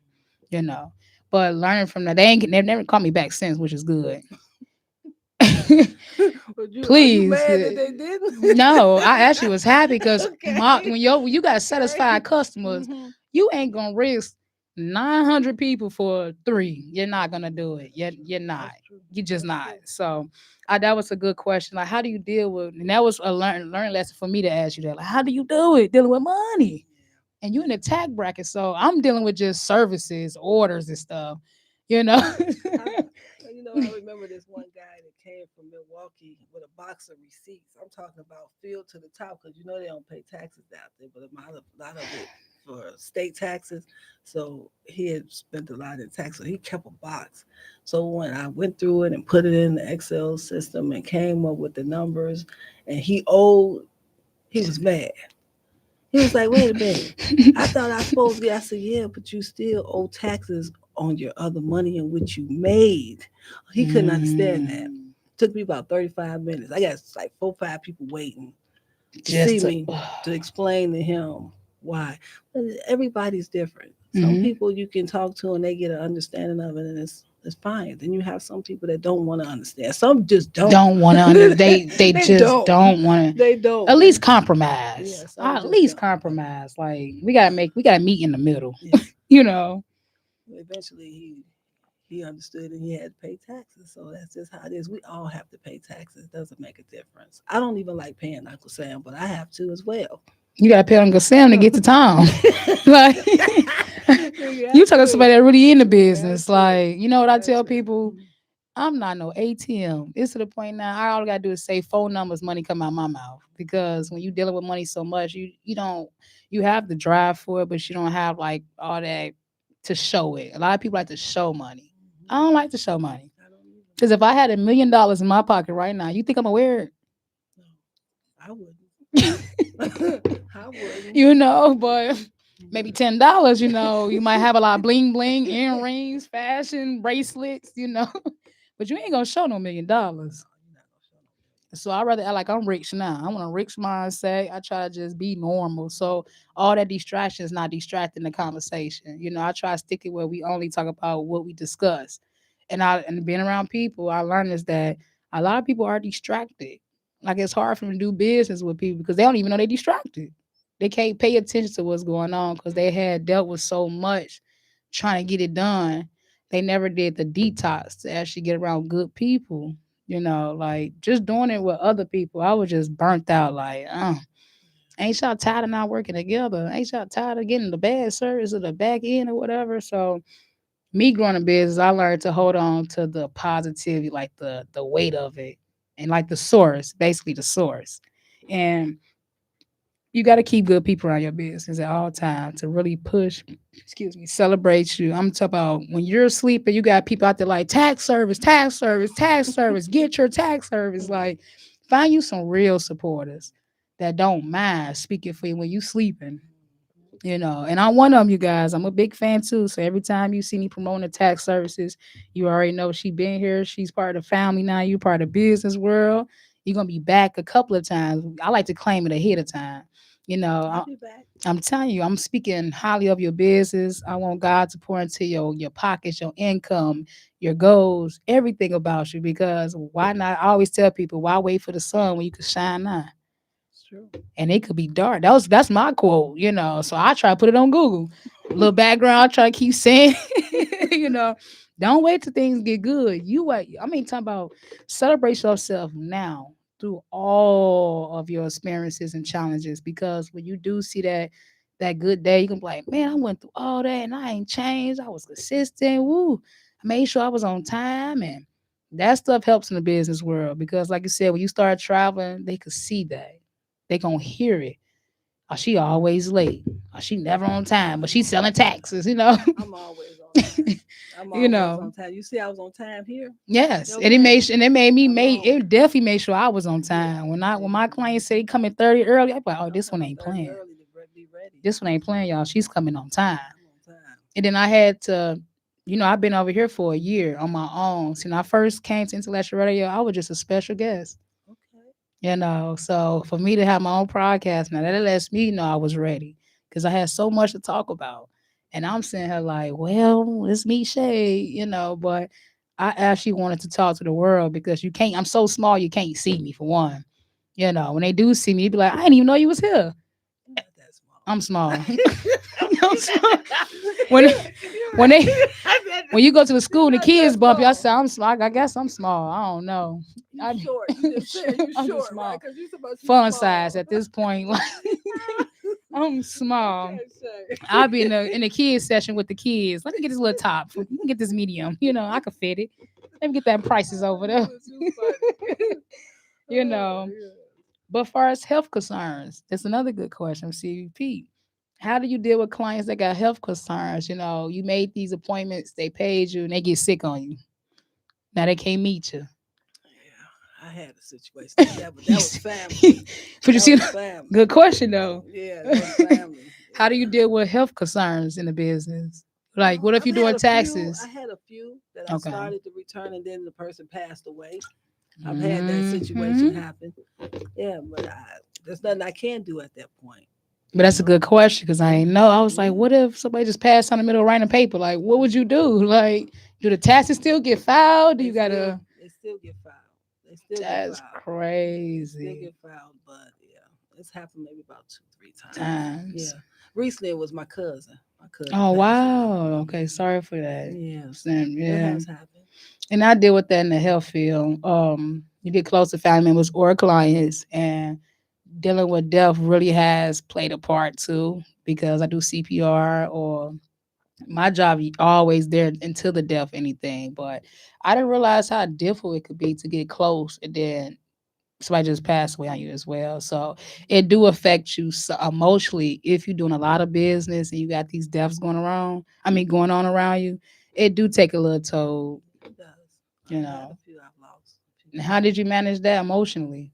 you know. But learning from that, they've never called me back since, which is good. Are you Please. mad that they didn't? No, I actually was happy because Okay. when you got Okay. satisfied customers, Mhm. you ain't gonna risk 900 people for 3. You're not gonna do it. You're not. That's true. You just That's not. true. So, that was a good question. Like, how do you deal with? And that was a learning lesson for me to ask you that. Like, how do you do it dealing with money? and you in the tax bracket. So I'm dealing with just services, orders and stuff, you know. I remember this one guy that came from Milwaukee with a box of receipts. I'm talking about filled to the top because they don't pay taxes out there, but a lot of it for state taxes. So he had spent a lot in tax, so he kept a box. So when I went through it and put it in the Excel system and came up with the numbers, and he was mad. He was like, "Wait a minute, I thought I was supposed to be." I said, "Yeah, but you still owe taxes on your other money in which you made." He couldn't understand that. Took me about 35 minutes. I got like 4-5 people waiting to see me to explain to him why. But everybody's different. Some people you can talk to and they get an understanding of it, and it's fine. Then you have some people that don't want to understand. Some just don't want to understand. They just don't want to. They don't. At least compromise. Yeah, at least compromise. Like we gotta meet in the middle. Yeah. Eventually he understood and he had to pay taxes. So that's just how it is. We all have to pay taxes. It doesn't make a difference. I don't even like paying Uncle Sam, but I have to as well. You gotta pay Uncle Sam to get to town. Like you talking to somebody that really in the business. Like, you know what I tell people? I'm not no ATM. It's to the point now all I gotta do is say phone numbers, money come out my mouth. Because when you're dealing with money so much, you have the drive for it, but you don't have like all that to show it. A lot of people like to show money. I don't like to show money. Because if I had $1 million in my pocket right now, you think I'm aware it? No, I wouldn't. I wouldn't. But maybe $10, you might have a lot of bling bling, earrings, fashion, bracelets, but you ain't gonna show no $1 million. So I'd rather act like I'm rich now. I want a rich mindset. I try to just be normal. So all that distraction is not distracting the conversation. I try to stick it where we only talk about what we discuss. And being around people, I learned is that a lot of people are distracted. Like it's hard for them to do business with people because they don't even know they're distracted. They can't pay attention to what's going on because they had dealt with so much trying to get it done. They never did the detox to actually get around good people. Like just doing it with other people, I was just burnt out. Like, ain't y'all tired of not working together? Ain't y'all tired of getting the bad service or the back end or whatever? So, me growing a business, I learned to hold on to the positivity, like the weight of it, and like the source, basically the source. And you got to keep good people around your business at all times to really push, celebrate you. I'm talking about when you're sleeping, you got people out there like tax service, get your tax service. Like find you some real supporters that don't mind speaking for you when you sleeping, and I'm one of them, you guys. I'm a big fan too. So every time you see me promoting the tax services, you already know she been here. She's part of the family now. You part of the business world. You're going to be back a couple of times. I like to claim it ahead of time. I'm telling you, I'm speaking highly of your business. I want God to pour into your pockets, your income, your goals, everything about you. Because why not? I always tell people, why wait for the sun when you can shine now? It's true. And it could be dark. That's my quote, So I try to put it on Google. A little background, I try to keep saying, don't wait till things get good. You wait. Talking about celebrate yourself now through all of your experiences and challenges, because when you do see that good day, you can be like, man, I went through all that and I ain't changed. I was consistent. Woo. I made sure I was on time, and that stuff helps in the business world because, like you said, when you start traveling, they could see that. They gonna hear it. Oh, she always late. Oh, she never on time, but she's selling taxes, I'm always on time. On time. You see, I was on time here. Yes, and it definitely made sure I was on time. When my client said he coming 30 early, I'm like, oh, this one ain't playing. This one ain't playing, y'all. She's coming on time. And then I had to, I've been over here for a year on my own. So when I first came to Intellectual Radio, I was just a special guest. So for me to have my own podcast now, that lets me know I was ready because I had so much to talk about. And I'm sitting here like, well, it's me, Shay, but I actually wanted to talk to the world because I'm so small, you can't see me for one. When they do see me, you be like, I didn't even know you was here. I'm small. I'm small. When you go to the school and the kids bump you, I say I'm small. I guess I'm small. I don't know. I'm short. You just said you're I'm short, small. right? 'Cause you're supposed to be Fun small. size at this point. I'm small. Okay, I'll be in the kids session with the kids. Let me get this little top. Let me get this medium. I could fit it. Let me get that prices over there. Too funny. you Oh, know. yeah. But far as health concerns, that's another good question from CVP. How do you deal with clients that got health concerns? You made these appointments, they paid you, and they get sick on you. Now they can't meet you. Yeah, I had a situation like that, but that was family. But you That see, was family. good question though. Yeah, that was family. How do you Yeah. deal with health concerns in the business? Like, what if you're I've had doing a few. taxes? I had a few that I Okay. started to return, and then the person passed away. I've had that situation happen. Yeah, but there's nothing I can do at that point. But that's a good question because I ain't know. I was like, Yeah. what if somebody just passed on the middle of writing a paper? Like, what would you do? Like, do the taxes still get filed? Do you gotta? They still get filed. They still get That's filed. They still crazy. get filed, but yeah, it's happened maybe about 2-3 times. Times. Yeah. Recently, it was my cousin. My cousin. Oh passed away. wow. Okay, sorry for that. Yeah, Sam, it yeah. has happened. And I deal with that in the health field. You get close to family members or clients, and dealing with death really has played a part too because I do CPR or my job always there until the death anything. But I didn't realize how difficult it could be to get close and then somebody just passed away on you as well. So it do affect you emotionally if you're doing a lot of business and you got these deaths going around. Going on around you. It do take a little toll. It does. You I've know. had a few I've lost. And how did you manage that emotionally?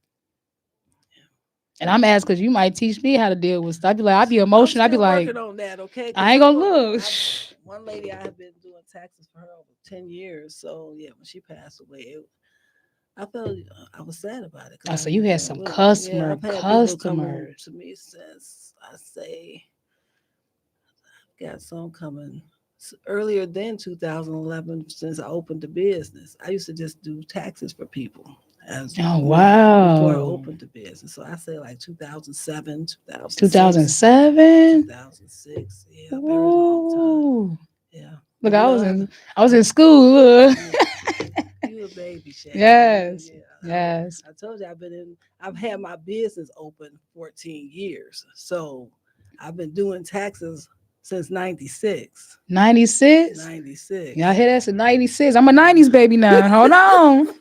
And I'm asking because you might teach me how to deal with stuff. I'd be emotional. I'd be I'm still like, working on that, okay? 'Cause I ain't gonna some of them, look. one lady I have been doing taxes for her over 10 years. So yeah, when she passed away, I felt I was sad about it. Oh, 'Cause so you had some yeah, I've had people coming customers. to me since I say got some coming earlier than 2011 since I opened the business. I used to just do taxes for people as Oh before I wow. opened the business. So I say like 2007, 2006, 2007. 2006. Yeah, very long time. Yeah. Look, You I know, was in school. Look. you a baby, Shay. Yes. Yeah. Yes. I told you I've had my business open 14 years. So I've been doing taxes since 96. 96. 96. Y'all hear that's a 96. I'm a 90s baby now. Hold on.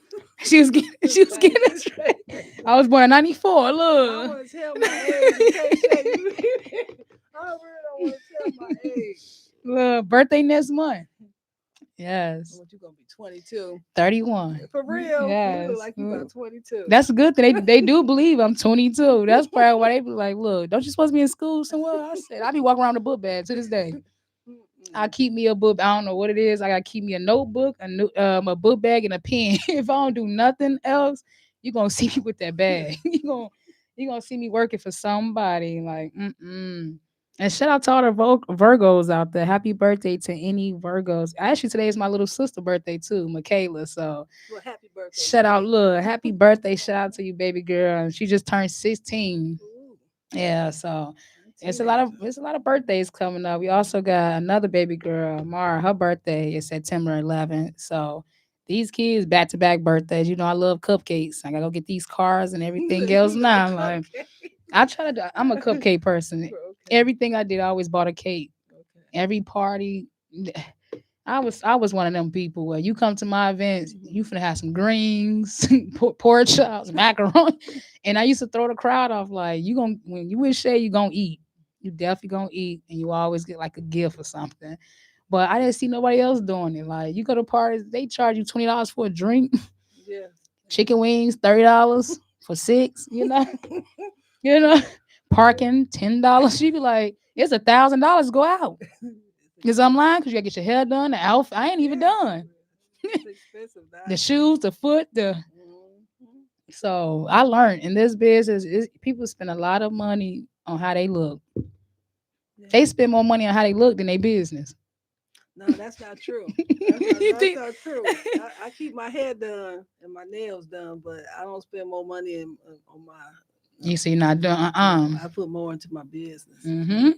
She was getting it straight. I was born in 94. I Look. want to tell my age. Okay, Shay, I really don't want to tell my age. Look, birthday next month. Yes. What you gonna be 22? 31. For real? Yes. You look like you about 22. That's a good thing. They do believe I'm 22. That's probably why they be like, look, don't you supposed to be in school somewhere? I said, I be walking around with a book bag to this day. I keep me a book. I don't know what it is. I gotta keep me a notebook, a book bag, and a pen. If I don't do nothing else, you gonna see me with that bag. you gonna see me working for somebody. Like, mm-mm. And shout out to all the Virgos out there. Happy birthday to any Virgos. Actually, today is my little sister birthday too, Michaela. So Well, happy birthday. shout out, look, happy birthday. Shout out to you, baby girl. And she just turned 16. Ooh, Yeah, so it's a teenager. lot of birthdays coming up. We also got another baby girl, Mara. Her birthday is September 11th. So these kids back to back birthdays. I love cupcakes. I gotta go get these cars and everything else now. Like I try to do, I'm a cupcake person. Okay. Everything I did, I always bought a cake. Okay. Every party. I was one of them people where you come to my events, you finna have some greens, pork chops, macaroni, and I used to throw the crowd off like when you with Shay, you gonna eat, you definitely gonna eat, and you always get like a gift or something. But I didn't see nobody else doing it. Like you go to parties, they charge you $20 for a drink, Yeah. chicken wings $30 for six, you know, parking $10. You be like, it's $1,000 go out. Because I'm lying, because you gotta get your hair done, the outfit. I ain't even done. It's expensive. The shoes, the foot, Mhm. so I learned in this business, people spend a lot of money on how they look. Yeah. They spend more money on how they look than their business. No, that's not true. That's not true. I keep my hair done and my nails done, but I don't spend more money on my. You see, not doing. I put more into my business. Mm-hmm.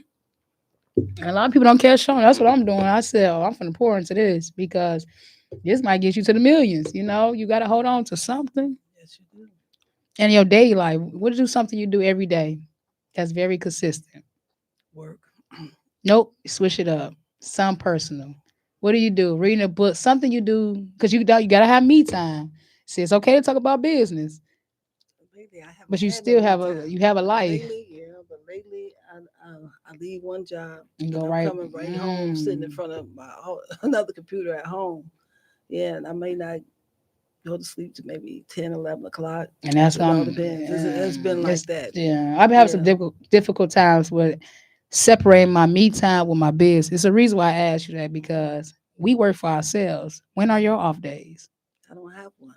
And a lot of people don't cash on. That's what I'm doing. I said, I'm finna pour into this because this might get you to the millions. You got to hold on to something. Yes, you do. In your daily life, what is something you do every day that's very consistent? Work. Nope. Switch it up. Some personal. What do you do? Reading a book. Something you do because you gotta have me time. See, it's okay to talk about business, Lately, I haven't but you had no still me have time. a life. Lately, yeah, but lately, I leave one job And and go I'm right. coming right home, sitting in Mm. front of my another computer at home. Yeah, and I may not go to sleep to maybe 10, 11 o'clock. And that's It why all I'm. depends. It's been like It's that. yeah. I've been having some Yeah. difficult times with separating my me time with my business. It's a reason why I asked you that because we work for ourselves. When are your off days? I don't have one.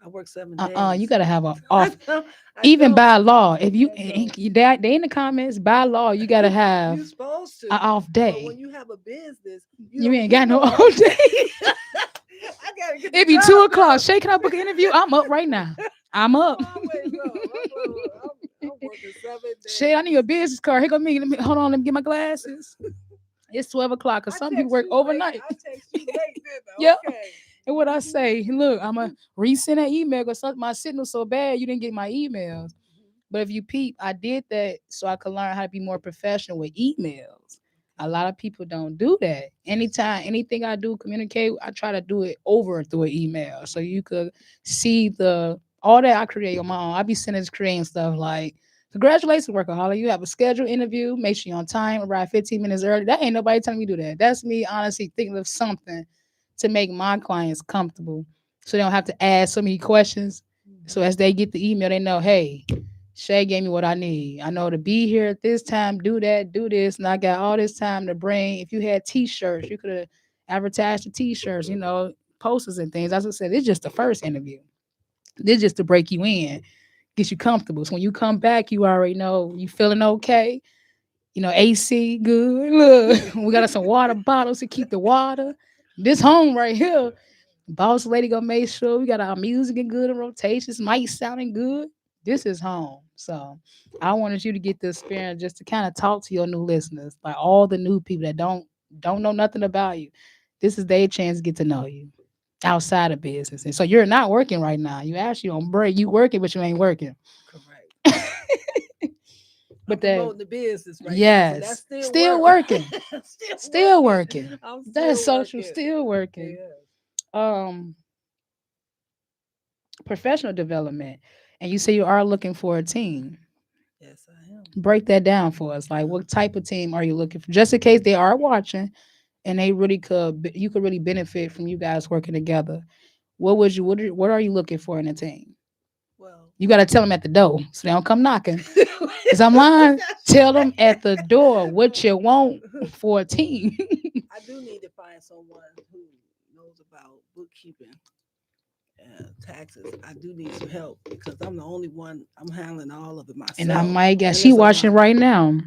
I work 7 You days. gotta have a I off. don't. I Even don't. by law, if you I don't. they in the comments, by law, you gotta have You're supposed an to, off but day. when you have a business, you You don't ain't get got no no off off day. day. I gotta get the It be two job o'clock. done. Shay, can I book an interview? I'm up right now. I'm I'm up. always up. I'm working 7 Shay, I need a days. business card. Here go me. Hold on. Let me get my glasses. It's 12 o'clock. Cause I some people text work you late. overnight. I text you late, didn't Yep. I? Okay. And what I say, look, I'm a resend that email because my signal so bad you didn't get my emails. But if you peep, I did that so I could learn how to be more professional with emails. A lot of people don't do that. Anytime, anything I do communicate, I try to do it over through an email. So you could see all that I create on my own. I be sending creating stuff like, congratulations, workaholic. You have a scheduled interview. Make sure you're on time, arrive 15 minutes early. That ain't nobody telling me to do that. That's me honestly thinking of something to make my clients comfortable so they don't have to ask so many questions. So as they get the email, they know, hey, Shay gave me what I need. I know to be here at this time, do that, do this, and I got all this time to bring. If you had T-shirts, you could have advertised the T-shirts, posters and things. As I said, it's just the first interview. This just to break you in, get you comfortable. So when you come back, you already know you feeling okay. AC good. Look, we got us some water bottles to keep the water. This home right here. Boss lady gonna make sure we got our music in good in rotations, mic sounding good. This is home. So I wanted you to get the experience just to kind of talk to your new listeners, like all the new people that don't know nothing about you. This is their chance to get to know you outside of business. And so you're not working right now. You actually on break. You working, but you ain't working. Correct. I'm But that promoting the business right now, so that's yes, still still work. working. Still working. I'm That's still social, working. still working. Yeah. Um Professional development, and you say you are looking for a team. Yes, I am. Break that down for us. Like, what type of team are you looking for? Just in case they are watching, and they really you could really benefit from you guys working together. What are you looking for in a team? Well, You got to tell them at the door so they don't come knocking. Cause I'm lying. Tell them at the door what you want for a team. I do need to find someone who knows about bookkeeping and taxes. I do need some help because I'm the only one. I'm handling all of it And I myself, might guess and she it's a watching lot. right now.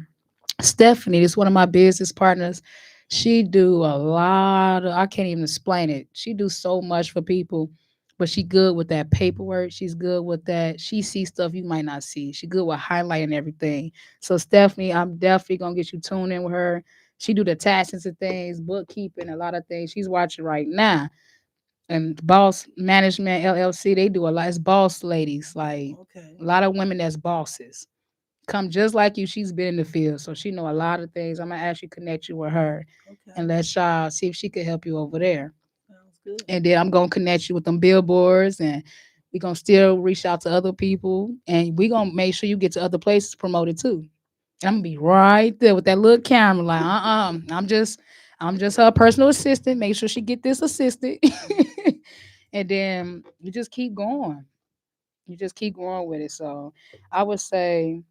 Stephanie is one of my business partners. She do a lot of, I can't even explain it. She do so much for people, but she good with that paperwork. She's good with that. She sees stuff you might not see. She good with highlighting everything. So Stephanie, I'm definitely gonna get you tuned in with her. She do the taxes and things, bookkeeping, a lot of things. She's watching right now. And Boss Management LLC, they do a lot. It's boss ladies, like Okay. a lot of women that's bosses come just like you. She's been in the field, so she know a lot of things. I'm gonna actually connect you with her Okay. and let y'all see if she could help you over there. Sounds good. And then I'm gonna connect you with them billboards, and we're gonna still reach out to other people, and we're gonna make sure you get to other places promoted too. And I'm gonna be right there with that little camera, like, I'm just her personal assistant. Make sure she get this assisted, and then you just keep going. You just keep going with it. So I would say,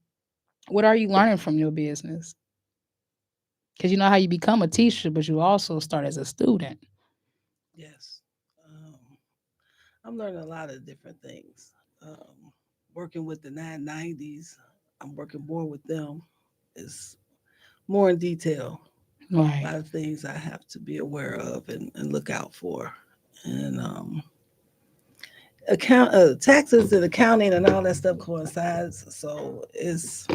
what are you learning from your business? Because you know how you become a teacher, but you also start as a student. Yes. I'm learning a lot of different things. Working with the 990s, I'm working more with them. It's more in detail. A Right. lot of things I have to be aware of and look out for. And taxes and accounting and all that stuff coincides. So It's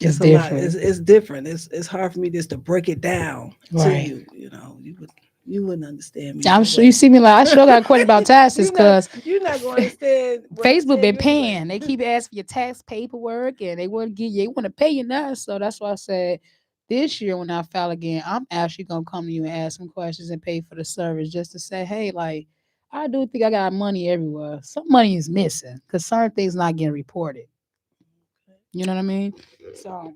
it's a lot. different. It's different. It's hard for me just to break it down to Right. you. You know, you would You wouldn't understand me. I'm sure you see me like I sure got a question about taxes because you're not going to understand. What I Facebook tell been you anyway. paying. They keep asking for your tax paperwork and they want to give you, they want to pay you now. So that's why I said this year when I file again, I'm actually gonna come to you and ask some questions and pay for the service just to say, hey, like I do think I got money everywhere. Some money is missing because certain things not getting reported. You know what I mean? So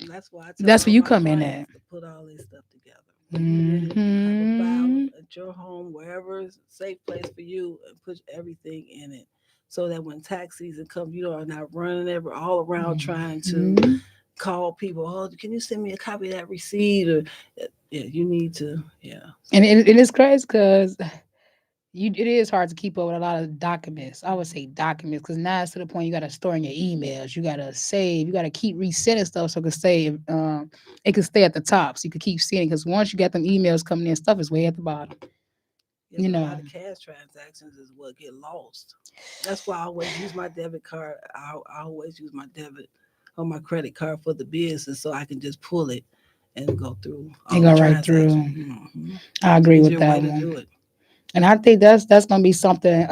That's why I tell that's all where you my come in clients at. to put all this stuff together. Have a Mhm. file at your home, wherever is a safe place for you, and put everything in it, so that when tax season comes, you are not running all around trying to Mhm. call people. Oh, can you send me a copy of that receipt? Or yeah, you need to. Yeah, And it is crazy because it is hard to keep up with a lot of documents. I would say documents because now it's to the point you got to store in your emails. You got to save. You got to keep resending stuff so it can stay. It can stay at the top, so you can keep seeing it. Because once you got them emails coming in, stuff is way at the bottom. yeah, You but a know. lot of cash transactions is what get lost. That's why I always use my debit card. I always use my debit or my credit card for the business, so I can just pull it and go through all And the go right through. transactions. I agree with Easier that way to one. do it. And I think that's gonna be something.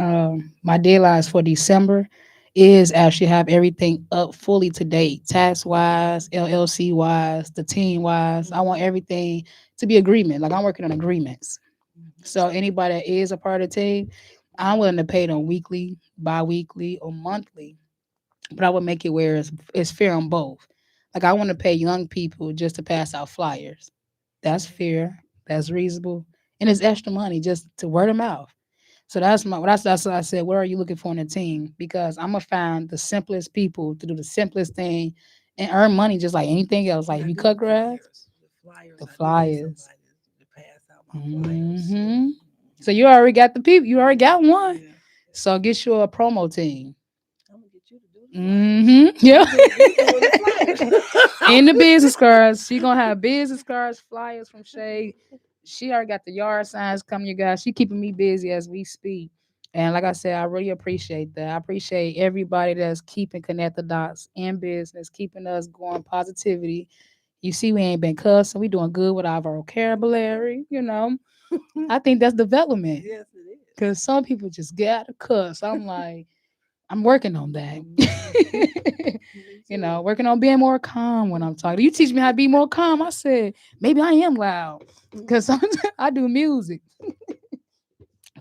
My deadlines for December is actually have everything up fully to date, tax wise, LLC wise, the team wise. I want everything to be agreement. Like I'm working on agreements. So anybody that is a part of the team, I'm willing to pay them weekly, bi-weekly, or monthly. But I would make it where it's fair on both. Like I want to pay young people just to pass out flyers. That's fair. That's reasonable. And it's extra money just to word of mouth. So that's what I said. What are you looking for in a team? Because I'm gonna find the simplest people to do the simplest thing and earn money just like anything else. Like Yeah, if I you do cut the grass, flyers. the I do need flyers. somebody to pass out my flyers. Hmm. So you already got the people. You already got one. Yeah. So get you a promo team. I'm gonna get you to do the flyers. Mm-hmm. Yeah. You doing the flyers. In the business cards. She gonna have business cards, flyers from Shay. She already got the yard signs coming, you guys. She keeping me busy as we speak. And like I said, I really appreciate that. I appreciate everybody that's keeping Connect the Dots in business, keeping us going positivity. You see, we ain't been cussing. We doing good with our vocabulary, you know. I think that's development. Yes, it is. Because some people just get out of cuss. I'm like, I'm working on that. You know, working on being more calm when I'm talking. You teach me how to be more calm. I said, maybe I am loud. Because sometimes I do music.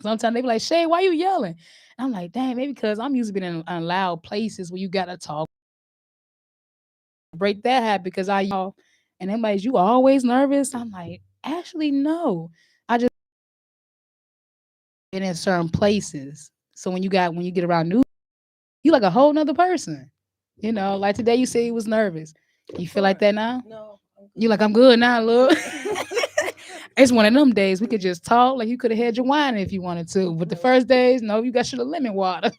Sometimes they be like, Shay, why you yelling? And I'm like, dang, maybe because I'm used to being in loud places where you gotta talk. Break that habit because I yell. And everybody's, you always nervous? I'm like, actually, no. I just been in certain places. So when you get around new, you like a whole nother person. You know, like today you say you was nervous. You feel like that now? No. You like, I'm good now, look. It's one of them days we could just talk. Like you could have had your wine if you wanted to. But the first days, no, you got your lemon water.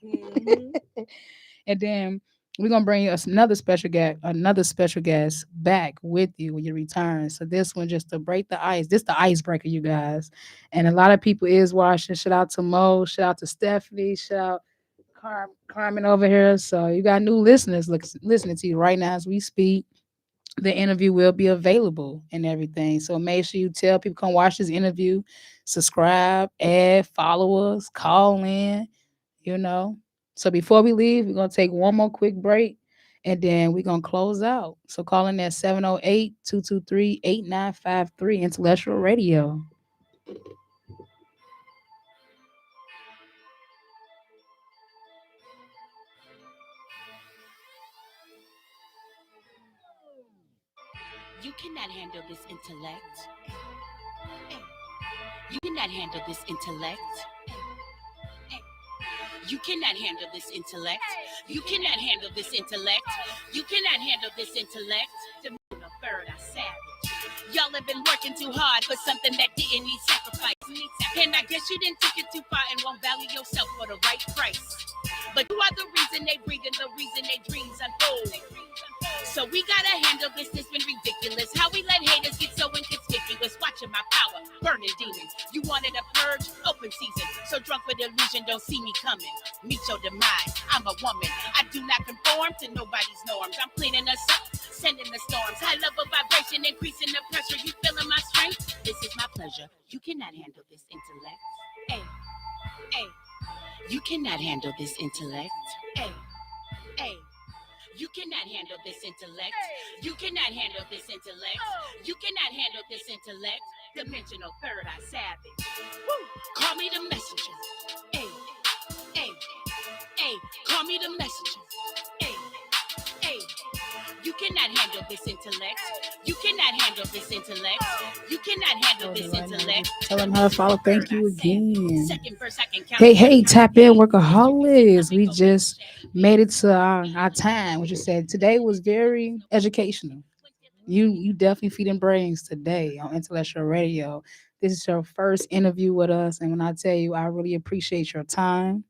And then we're gonna bring us another special guest back with you when you return. So this one just to break the ice. This the icebreaker, you guys. And a lot of people is watching. Shout out to Mo, shout out to Stephanie, shout out Carmen over here. So you got new listeners listening to you right now as we speak. The interview will be available and everything. So make sure you tell people come watch this interview, subscribe, add, follow us, call in, you know. So before we leave, we're gonna take one more quick break and then we're gonna close out. So call in at 708-223-8953 Intellectual Radio. You cannot handle this intellect. You cannot handle this intellect. You cannot handle this intellect. You cannot handle this intellect. You cannot handle this intellect. The third are savage. Y'all have been working too hard for something that didn't need sacrifice. And I guess you didn't take it too far and won't value yourself for the right price. But you are the reason they breathe and the reason they dreams unfold. So we gotta handle this, it's been ridiculous. How we let haters get so inconspicuous. Watching my power, burning demons. You wanted a purge, open season. So drunk with illusion, don't see me coming. Meet your demise, I'm a woman. I do not conform to nobody's norms. I'm cleaning us up, sending the storms. High level vibration. tension, increasing the pressure. You feeling my strength? This is my pleasure. You cannot handle this intellect. Hey, hey. You cannot handle this intellect. Hey, hey. You cannot handle this intellect. You cannot handle this intellect. You cannot handle this intellect. Dimensional third eye savage. Woo. Call me the messenger. Hey, hey, hey. Call me the messenger. Hey, hey. You cannot handle this intellect. You cannot handle this intellect. You cannot handle this intellect. Tell them how to follow. Thank you again. Second verse I can count. Hey, tap in, workaholics. We just made it to our time, which you said today was very educational. You definitely feeding brains today on Intellectual Radio. This is your first interview with us, and when I tell you, I really appreciate your time,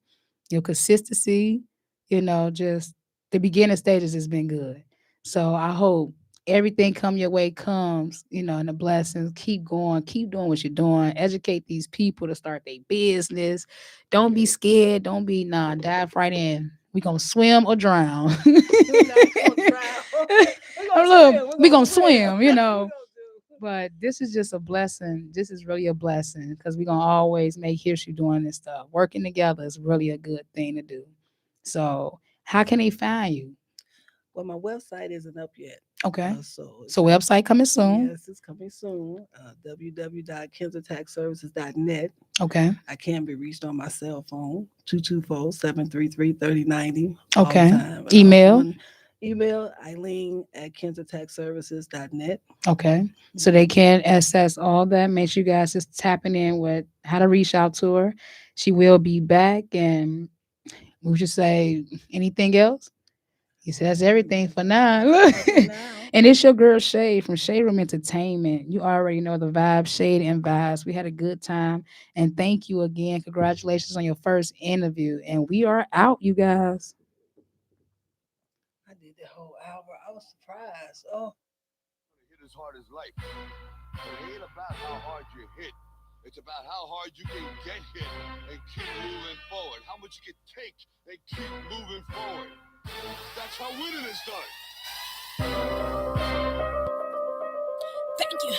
your consistency. Just the beginning stages has been good. So I hope everything come your way comes, and the blessings. Keep going, keep doing what you're doing. Educate these people to start their business. Don't be scared. Don't be dive right in. We gonna swim or drown. We gonna swim. But this is just a blessing. This is really a blessing because we're gonna always make history doing this stuff. Working together is really a good thing to do. So how can they find you? Well, my website isn't up yet. Okay. So website coming soon. Yes, it's coming soon. www.kinzertaxservices.net. Okay. I can be reached on my cell phone, 224-733-3090. Okay. Email Eileen@kinzertaxservices.net. Okay. So they can access all that. Make sure you guys just tapping in with how to reach out to her. She will be back. And we should say anything else? He says everything for now. And it's your girl Shade from Shade Room Entertainment. You already know the vibe, Shade and Vibes. We had a good time. And thank you again. Congratulations on your first interview. And we are out, you guys. I did the whole hour. I was surprised. Oh. Hit as hard as life. It ain't about how hard you hit. It's about how hard you can get hit and keep moving forward. How much you can take and keep moving forward. That's how winning is done. Thank you.